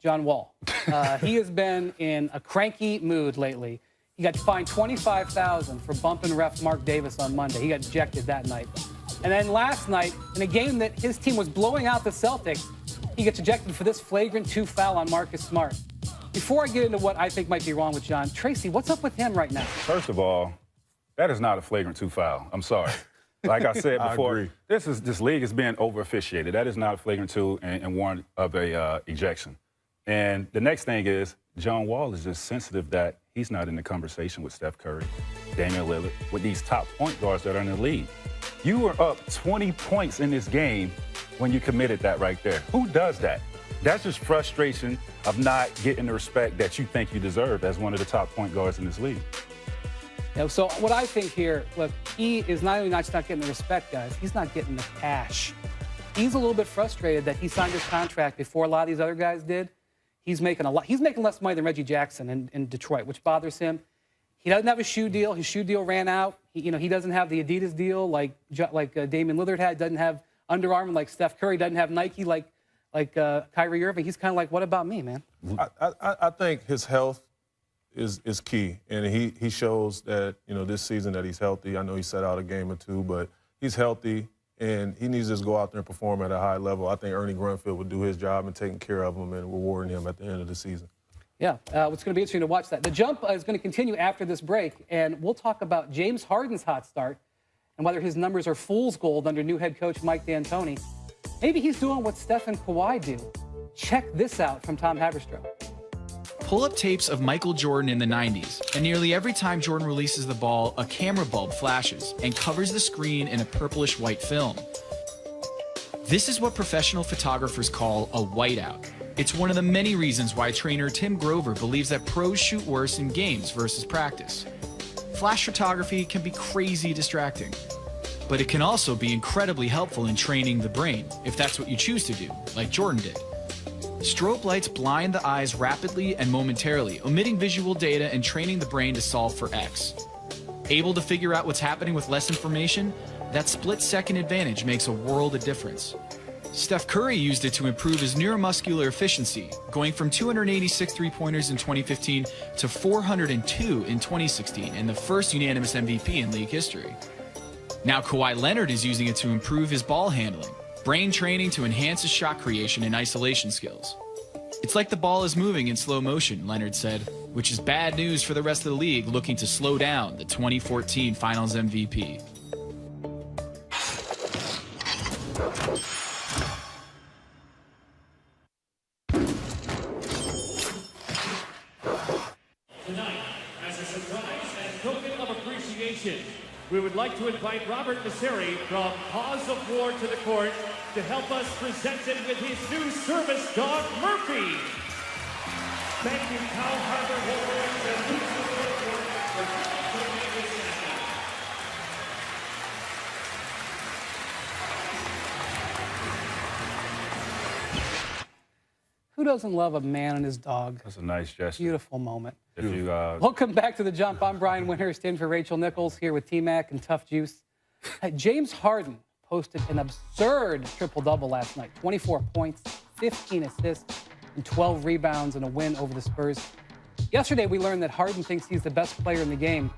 John Wall. He has been in a cranky mood lately. He got fined $25,000 for bumping ref Mark Davis on Monday. He got ejected that night. And then last night, in a game that his team was blowing out the Celtics, he gets ejected for this flagrant 2 foul on Marcus Smart. Before I get into what I think might be wrong with John, Tracy, what's up with him right now? First of all, that is not a flagrant 2 foul. I'm sorry. Like I said before, this league is being over-officiated. That is not a flagrant 2 and warrant of a ejection. And the next thing is, John Wall is just sensitive that he's not in the conversation with Steph Curry, Damian Lillard, with these top point guards that are in the league. You were up 20 points in this game when you committed that right there. Who does that? That's just frustration of not getting the respect that you think you deserve as one of the top point guards in this league. Yeah, so what I think here, look, he is not only not getting the respect, guys, he's not getting the cash. He's a little bit frustrated that he signed his contract before a lot of these other guys did. He's making less money than Reggie Jackson in Detroit, which bothers him. He doesn't have a shoe deal. His shoe deal ran out. He doesn't have the Adidas deal like Damian Lillard had. Doesn't have Under Armour like Steph Curry. Doesn't have Nike like Kyrie Irving. He's kind of like, what about me, man? I think his health is key, and he shows that this season that he's healthy. I know he set out a game or two, but he's healthy. And he needs to just go out there and perform at a high level. I think Ernie Grunfeld would do his job in taking care of him and rewarding him at the end of the season. Yeah, it's going to be interesting to watch that. The jump is going to continue after this break, and we'll talk about James Harden's hot start and whether his numbers are fool's gold under new head coach Mike D'Antoni. Maybe he's doing what Steph and Kawhi do. Check this out from Tom Haberstroh. Pull up tapes of Michael Jordan in the 90s, and nearly every time Jordan releases the ball, a camera bulb flashes and covers the screen in a purplish white film. This is what professional photographers call a whiteout. It's one of the many reasons why trainer Tim Grover believes that pros shoot worse in games versus practice. Flash photography can be crazy distracting, but it can also be incredibly helpful in training the brain, if that's what you choose to do, like Jordan did. Strobe lights blind the eyes rapidly and momentarily, omitting visual data and training the brain to solve for X. Able to figure out what's happening with less information? That split-second advantage makes a world of difference. Steph Curry used it to improve his neuromuscular efficiency, going from 286 three-pointers in 2015 to 402 in 2016, and the first unanimous MVP in league history. Now Kawhi Leonard is using it to improve his ball handling, brain training to enhance his shot creation and isolation skills. It's like the ball is moving in slow motion, Leonard said, which is bad news for the rest of the league looking to slow down the 2014 Finals MVP. Tonight, as a surprise and token of appreciation, we would like to invite Robert Nasseri from Cause of War to the court to help us present it with his new service dog, Murphy. Thank you, Cow Harbor Warriors and Who doesn't love a man and his dog? That's a nice gesture. Beautiful moment. If you, Welcome back to The Jump. I'm Brian Windhurst in for Rachel Nichols, here with T-Mac and Tough Juice. James Harden posted an absurd triple-double last night. 24 points, 15 assists, and 12 rebounds in a win over the Spurs. Yesterday, we learned that Harden thinks he's the best player in the game.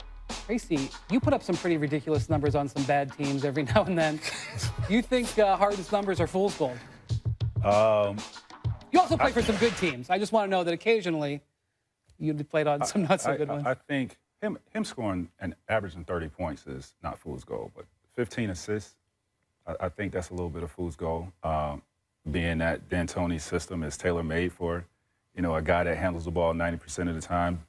Tracy, you put up some pretty ridiculous numbers on some bad teams every now and then. Do you think Harden's numbers are fool's gold? You also play for some good teams. I just want to know that occasionally you played on some not so good ones. I think him scoring and averaging 30 points is not fool's gold, but 15 assists, I think that's a little bit of fool's gold. Being that D'Antoni's system is tailor-made for, a guy that handles the ball 90% of the time,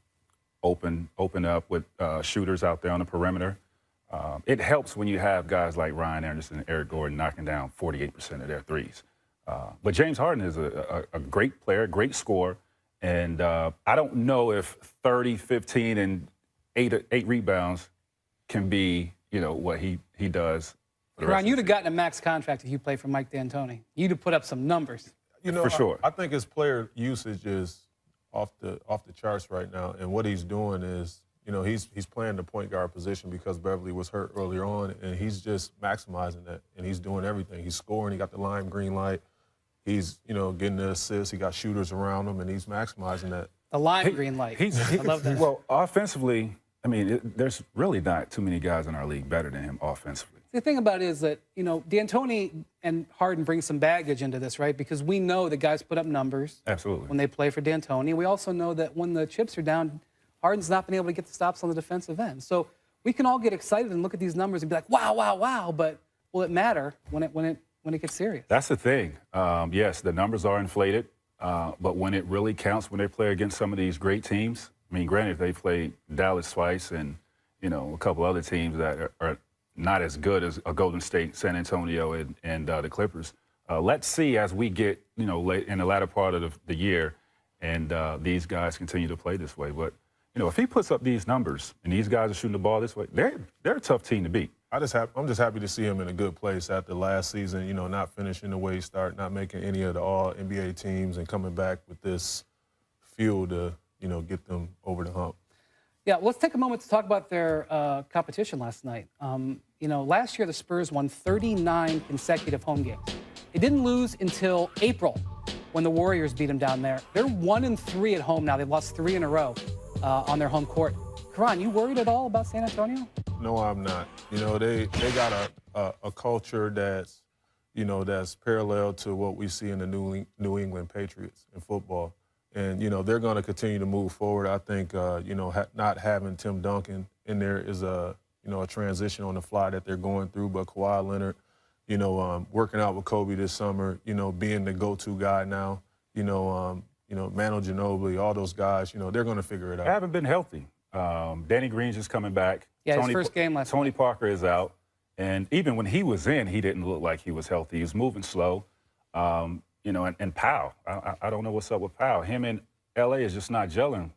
open up with shooters out there on the perimeter. It helps when you have guys like Ryan Anderson and Eric Gordon knocking down 48% of their threes. But James Harden is a great player, great scorer, and I don't know if 30, 15, and 8 rebounds can be, what he does. Ryan, you'd have gotten a max contract if you played for Mike D'Antoni. You'd have put up some numbers. For sure. I think his player usage is off the charts right now, and what he's doing is, he's playing the point guard position because Beverly was hurt earlier on, and he's just maximizing that, and he's doing everything. He's scoring. He got the lime green light. He's, you know, getting the assists. He got shooters around him, and he's maximizing that. The lime green light. I love that. Well, offensively, I mean, there's really not too many guys in our league better than him offensively. The thing about it is that, you know, D'Antoni and Harden bring some baggage into this, right? Because we know that guys put up numbers Absolutely. when they play for D'Antoni. We also know that when the chips are down, Harden's not been able to get the stops on the defensive end. So we can all get excited and look at these numbers and be like, wow, wow, wow. But will it matter when it gets serious? That's the thing. Yes, the numbers are inflated, but when it really counts, when they play against some of these great teams, I mean, granted, they played Dallas twice and, you know, a couple other teams that are not as good as a Golden State, San Antonio, and the Clippers. Let's see as we get, you know, late in the latter part of the year, and these guys continue to play this way. But, you know, if he puts up these numbers and these guys are shooting the ball this way, they're a tough team to beat. I'm just happy to see him in a good place after last season, you know, not finishing the way he started, not making any of the all-NBA teams, and coming back with this fuel to, you know, get them over the hump. Yeah, let's take a moment to talk about their competition last night. You know, last year the Spurs won 39 consecutive home games. They didn't lose until April when the Warriors beat them down there. They're 1-3 at home now. They've lost 3 in a row on their home court. Karan, you worried at all about San Antonio? No, I'm not. You know, they got a culture that's, you know, that's parallel to what we see in the New England Patriots in football. And, you know, they're going to continue to move forward. I think, you know, not having Tim Duncan in there is a transition on the fly that they're going through. But Kawhi Leonard, you know, working out with Kobe this summer, you know, being the go-to guy now, Manu Ginobili, all those guys, you know, they're going to figure it out. They haven't been healthy. Danny Green's just coming back. Yeah, his first game last Tony night. Parker is out. And even when he was in, he didn't look like he was healthy. He was moving slow. You know, and Powell. I don't know what's up with Powell. Him in L.A. is just not gelling,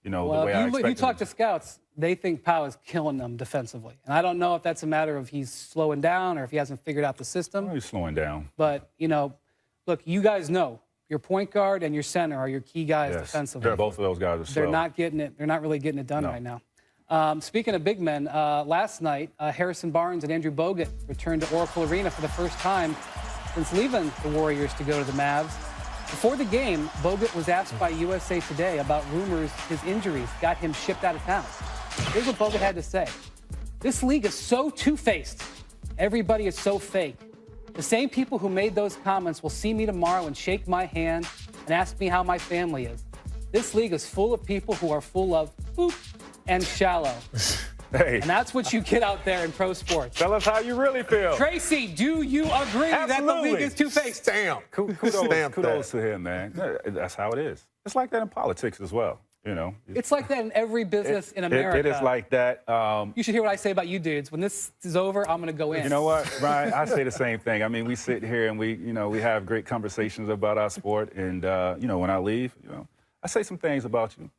you know, the way I expected. If you talk to scouts, they think Powell is killing them defensively. And I don't know if that's a matter of he's slowing down or if he hasn't figured out the system. He's slowing down. But, you know, look, you guys know your point guard and your center are your key guys defensively. Both of those guys are slow. They're not getting it. They're not really getting it done right now. Speaking of big men, last night, Harrison Barnes and Andrew Bogut returned to Oracle Arena for the first time since leaving the Warriors to go to the Mavs. Before the game, Bogut was asked by USA Today about rumors his injuries got him shipped out of town. Here's what Bogut had to say. This league is so two-faced. Everybody is so fake. The same people who made those comments will see me tomorrow and shake my hand and ask me how my family is. This league is full of people who are full of boop and shallow. Hey. And that's what you get out there in pro sports. Tell us how you really feel. Tracy, do you agree that the league is two-faced? Stamp. Kudos to him, man. That's how it is. It's like that in politics as well, you know. It's like that in every business in America. It is like that. You should hear what I say about you dudes. When this is over, I'm going to go in. You know what, Brian? I say the same thing. I mean, we sit here and we have great conversations about our sport. And, you know, when I leave, you know, I say some things about you.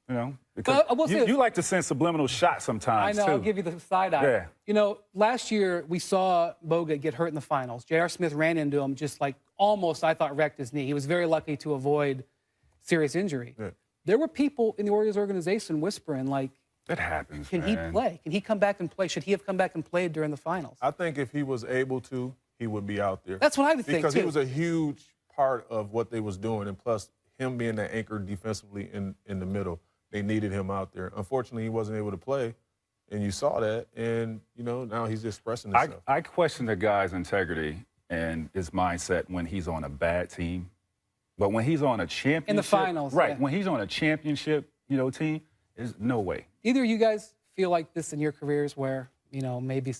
You know, because you like to send subliminal shots sometimes, I know, too. I'll give you the side eye. Yeah. You know, last year we saw Bogut get hurt in the finals. J.R. Smith ran into him just like almost, I thought, wrecked his knee. He was very lucky to avoid serious injury. Yeah. There were people in the Warriors organization whispering, like, that happens, Can he play? Can he come back and play? Should he have come back and played during the finals? I think if he was able to, he would be out there. That's what I would think, Because too. he was a huge part of what they was doing, and plus him being that anchor defensively in the middle. They needed him out there. Unfortunately, he wasn't able to play, and you saw that. And, you know, now he's just expressing himself. I question the guy's integrity and his mindset when he's on a bad team. But when he's on a championship. In the finals. Right. Yeah. When he's on a championship, you know, team, there's no way. Either of you guys feel like this in your careers where, you know, maybe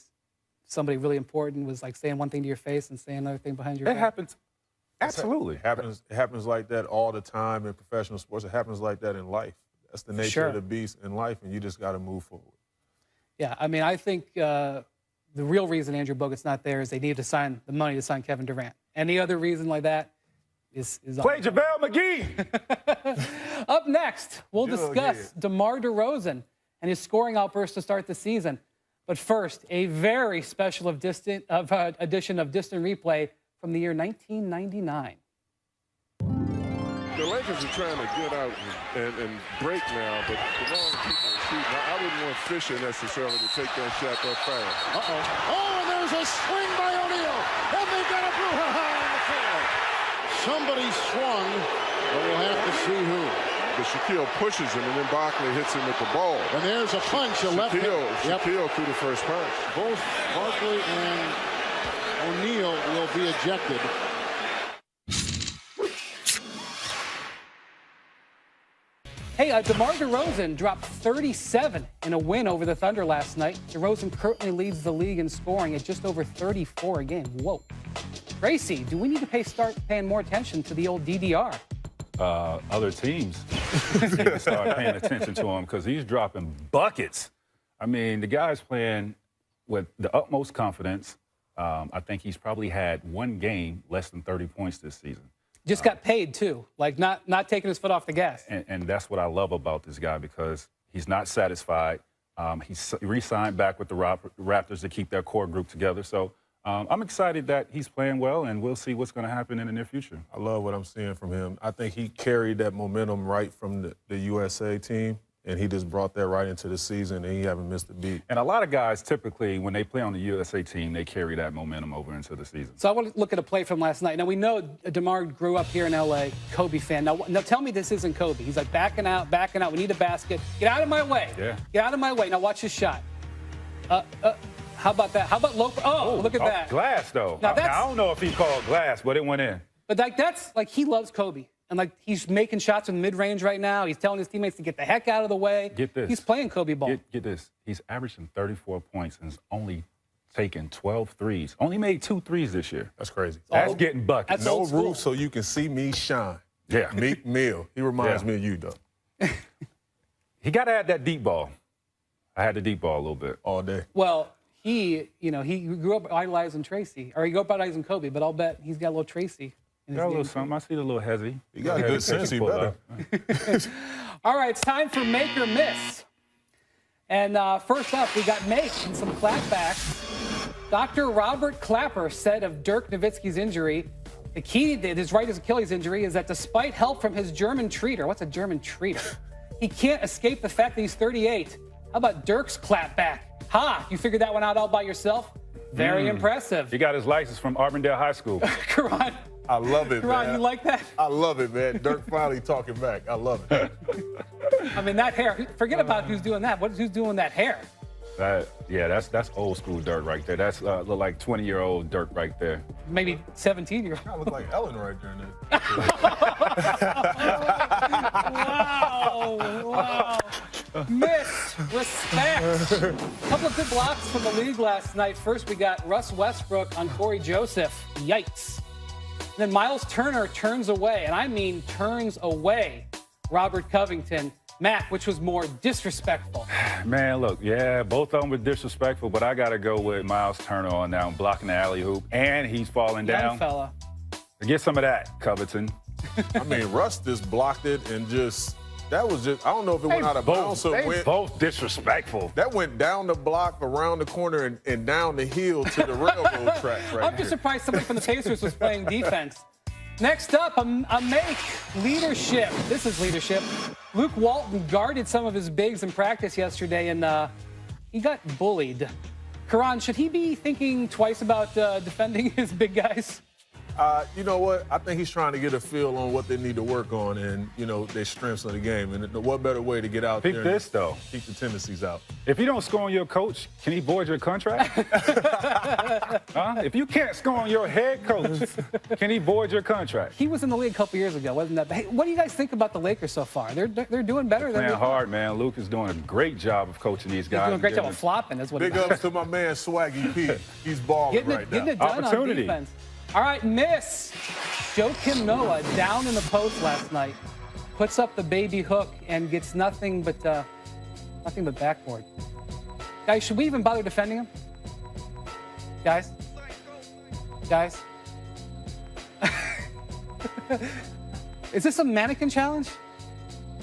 somebody really important was like saying one thing to your face and saying another thing behind your back? It happens. Absolutely. It happens like that all the time in professional sports. It happens like that in life. That's the nature of the beast in life, and you just got to move forward. Yeah, I mean, I think the real reason Andrew Bogut's not there is they needed the money to sign Kevin Durant. Any other reason like that is Play JaVale McGee. Up next, we'll discuss DeMar DeRozan and his scoring outburst to start the season. But first, a very special edition of Distant Replay from the year 1999. The Lakers are trying to get out and break now, but the wrong people are shooting. I wouldn't want Fisher necessarily to take that shot that fast. Oh, and there's a swing by O'Neal. And they've got a brouhaha on the floor. somebody swung, but we'll have to see who. But Shaquille pushes him, and then Barkley hits him with the ball. And there's a punch, a left hand. Shaquille threw the first punch. Both Barkley and O'Neal will be ejected. Hey, DeMar DeRozan dropped 37 in a win over the Thunder last night. DeRozan currently leads the league in scoring at just over 34 a game. Whoa. Tracy, do we need to start paying more attention to the old DDR? Other teams need to start paying attention to him because he's dropping buckets. I mean, the guy's playing with the utmost confidence. I think he's probably had one game less than 30 points this season. Just got paid, too, like not taking his foot off the gas. And that's what I love about this guy because he's not satisfied. He's re-signed back with the Raptors to keep their core group together. So I'm excited that he's playing well, and we'll see what's going to happen in the near future. I love what I'm seeing from him. I think he carried that momentum right from the USA team, and he just brought that right into the season, and he haven't missed a beat. And a lot of guys, typically, when they play on the USA team, they carry that momentum over into the season. So I want to look at a play from last night. Now, we know DeMar grew up here in L.A., Kobe fan. Now tell me this isn't Kobe. He's like backing out. We need a basket. Get out of my way. Yeah. Get out of my way. Now watch his shot. How about that? How about Loper? Oh, look at that. Glass, though. Now, I don't know if he called glass, but it went in. But that's like he loves Kobe. And like he's making shots in mid-range right now. He's telling his teammates to get the heck out of the way. Get this. He's playing Kobe ball. Get this. He's averaging 34 points and has only taken 12 threes. Only made 2 threes this year. That's crazy. That's getting buckets. That's No old school. roof so you can see me shine. Yeah. Meek Mill. He reminds me of you, though. He got to add that deep ball. I had the deep ball a little bit. All day. Well, he grew up idolizing Tracy, or he grew up idolizing Kobe, but I'll bet he's got a little Tracy. Got a little something. I see the little hezzy. He got a good sense. He better. All right, it's time for Make or Miss. And first up, we got Make and some clapbacks. Dr. Robert Clapper said of Dirk Nowitzki's injury, the key to his right Achilles injury is that despite help from his German treater, what's a German treater? He can't escape the fact that he's 38. How about Dirk's clapback? Ha! You figured that one out all by yourself? Very impressive. He got his license from Auburndale High School. Karan, I love it, man. you like that? I love it, man. Dirk finally talking back. I love it. I mean, that hair. Forget about who's doing that. Who's doing that hair? That's old school Dirk right there. That's look like 20-year-old Dirk right there. Maybe 17-year-old. I look like Ellen right there. Wow. Miss respect. A couple of good blocks from the league last night. First, we got Russ Westbrook on Corey Joseph. Yikes. And then Miles Turner turns away, and I mean turns away, Robert Covington. Matt, which was more disrespectful? Man, look, yeah, both of them were disrespectful, but I got to go with Miles Turner on that one, blocking the alley-oop, and he's falling Young down. fella. Get some of that, Covington. I mean, Russ just blocked it and that was just, I don't know if it went out of bounds or went. Both disrespectful. That went down the block, around the corner, and down the hill to the railroad track right I'm just surprised somebody from the Pacers was playing defense. Next up, a Make leadership. This is leadership. Luke Walton guarded some of his bigs in practice yesterday, and he got bullied. Karan, should he be thinking twice about defending his big guys? You know what? I think he's trying to get a feel on what they need to work on and, their strengths of the game. And what better way to get out there this, though. Keep the tendencies out. If you don't score on your coach, can he void your contract? If you can't score on your head coach, can he void your contract? He was in the league a couple years ago, wasn't that? Hey, what do you guys think about the Lakers so far? They're doing better. They're playing hard, man. Luke is doing a great job of coaching these guys. He's doing a great job of flopping. That's what. Big ups to my man Swaggy P. He's balling right now. Getting it done on defense. All right, Miss. Joakim Noah down in the post last night. Puts up the baby hook and gets nothing but backboard. Guys, should we even bother defending him? Guys? Is this a mannequin challenge?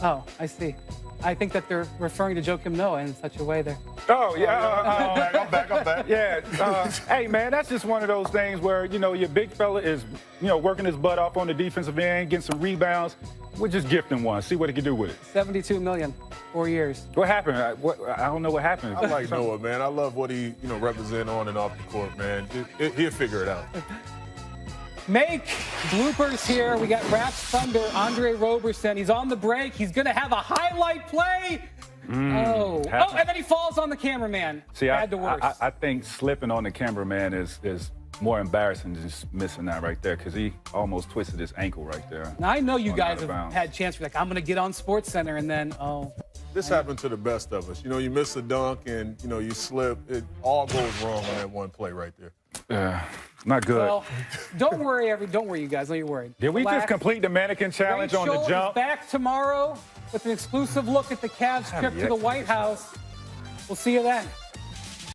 Oh, I see. I think that they're referring to Joakim Noah in such a way there. Oh, yeah. I'm back. Yeah. Hey, man, that's just one of those things where, your big fella is, working his butt off on the defensive end, getting some rebounds. We're just gifting one. See what he can do with it. $72 million, 4 years. What happened? I don't know what happened. I like Noah, man. I love what he, represents on and off the court, man. He'll figure it out. Make bloopers here. We got Raps Thunder, Andre Roberson. He's on the break. He's going to have a highlight play. Oh, and then he falls on the cameraman. See, Bad to worse. I think slipping on the cameraman is more embarrassing than just missing that right there, because he almost twisted his ankle right there. Now, I know you Going guys out of have bounds. had chance. You're like, I'm going to get on Sports Center, and then, This happened to the best of us. You know, you miss a dunk and, you know, you slip. It all goes wrong on that one play right there. Yeah, not good. well, don't worry, you guys. Don't you worry. Did we Relax. just complete the mannequin challenge on the Rachel jump? is back tomorrow with an exclusive look at the Cavs trip to the White House. We'll see you then.